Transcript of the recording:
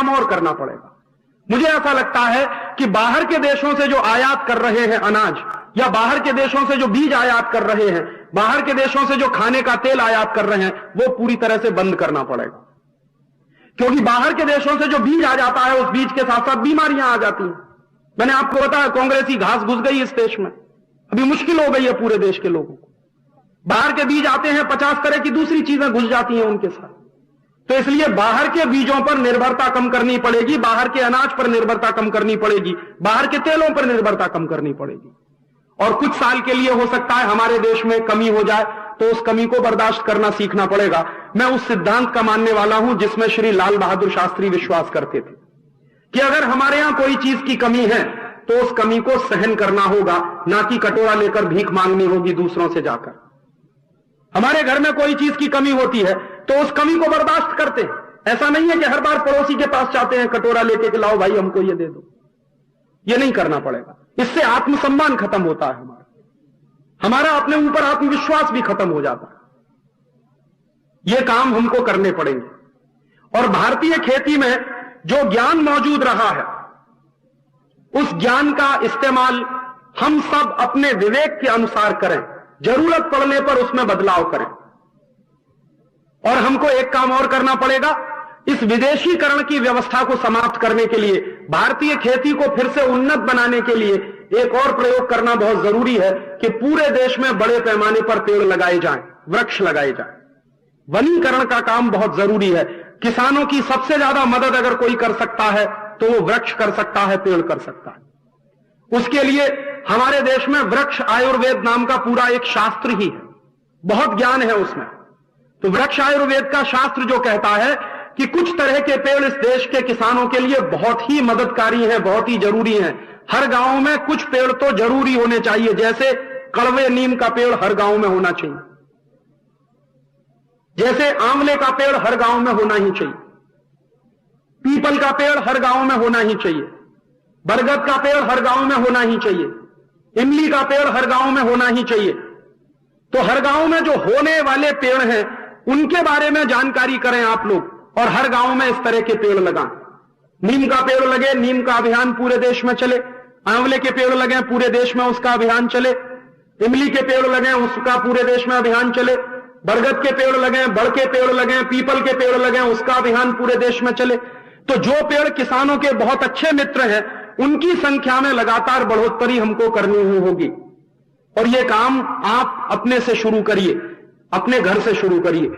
काम और करना पड़ेगा। मुझे ऐसा लगता है कि बाहर के देशों से जो आयात कर रहे हैं अनाज, या बाहर के देशों से जो बीज आयात कर रहे हैं, बाहर के देशों से जो खाने का तेल आयात कर रहे हैं, वो पूरी तरह से बंद करना पड़ेगा। क्योंकि बाहर के देशों से जो बीज आ जाता है, उस बीज के साथ साथ बीमारियां आ जाती हैं। मैंने आपको बताया, कांग्रेसी घास घुस गई इस देश में, अभी मुश्किल हो गई है पूरे देश के लोगों को। बाहर के बीज आते हैं, 50 तरह की दूसरी चीजें घुस जाती हैं उनके साथ। तो इसलिए बाहर के बीजों पर निर्भरता कम करनी पड़ेगी, बाहर के अनाज पर निर्भरता कम करनी पड़ेगी, बाहर के तेलों पर निर्भरता कम करनी पड़ेगी। और कुछ साल के लिए हो सकता है हमारे देश में कमी हो जाए, तो उस कमी को बर्दाश्त करना सीखना पड़ेगा। मैं उस सिद्धांत का मानने वाला हूं जिसमें श्री लाल बहादुर शास्त्री विश्वास करते थे कि अगर हमारे यहां कोई चीज की कमी है तो उस कमी को सहन करना होगा, ना कि कटोरा लेकर भीख मांगनी होगी दूसरों से जाकर। हमारे घर में कोई चीज की कमी होती है तो उस कमी को बर्दाश्त करते हैं। ऐसा नहीं है कि हर बार पड़ोसी के पास जाते हैं कटोरा लेके कि लाओ भाई हमको ये दे दो। ये नहीं करना पड़ेगा। इससे आत्मसम्मान खत्म होता है, हमारा अपने ऊपर आत्मविश्वास भी खत्म हो जाता है। ये काम हमको करने पड़ेंगे। और भारतीय खेती में जो ज्ञान मौजूद रहा है, उस ज्ञान का इस्तेमाल हम सब अपने विवेक के अनुसार करें, जरूरत पड़ने पर उसमें बदलाव करें। और हमको एक काम और करना पड़ेगा, इस विदेशीकरण की व्यवस्था को समाप्त करने के लिए, भारतीय खेती को फिर से उन्नत बनाने के लिए एक और प्रयोग करना बहुत जरूरी है कि पूरे देश में बड़े पैमाने पर पेड़ लगाए जाएं, वृक्ष लगाए जाएं। वनीकरण का काम बहुत जरूरी है। किसानों की सबसे ज्यादा मदद अगर कोई कर सकता है तो वो वृक्ष कर सकता है, पेड़ कर सकता है। उसके लिए हमारे देश में वृक्ष आयुर्वेद नाम का पूरा एक शास्त्र ही है, बहुत ज्ञान है उसमें। तो वृक्ष आयुर्वेद का शास्त्र जो कहता है कि कुछ तरह के पेड़ इस देश के किसानों के लिए बहुत ही मददकारी हैं, बहुत ही जरूरी हैं। हर गांव में कुछ पेड़ तो जरूरी होने चाहिए, जैसे कड़वे नीम का पेड़ हर गांव में होना चाहिए, जैसे आंवले का पेड़ हर गांव में होना ही चाहिए, पीपल का पेड़ हर गांव में होना ही चाहिए, बरगद का पेड़ हर गांव में होना ही चाहिए, इमली का पेड़ हर गांव में होना ही चाहिए। तो हर गांव में जो होने वाले पेड़ हैं उनके बारे में जानकारी करें आप लोग, और हर गांव में इस तरह के पेड़ लगाएं। नीम का पेड़ लगे, नीम का अभियान पूरे देश में चले, आंवले के पेड़ लगे, पूरे देश में उसका अभियान चले, इमली के पेड़ लगे, उसका पूरे देश में अभियान चले, बरगद के पेड़ लगे, बड़ के पेड़ लगे, पीपल के पेड़ लगे, उसका अभियान पूरे देश में चले। तो जो पेड़ किसानों के बहुत अच्छे मित्र हैं उनकी संख्या में लगातार बढ़ोतरी हमको करनी होगी। और यह काम आप अपने से शुरू करिए, अपने घर से शुरू करिए।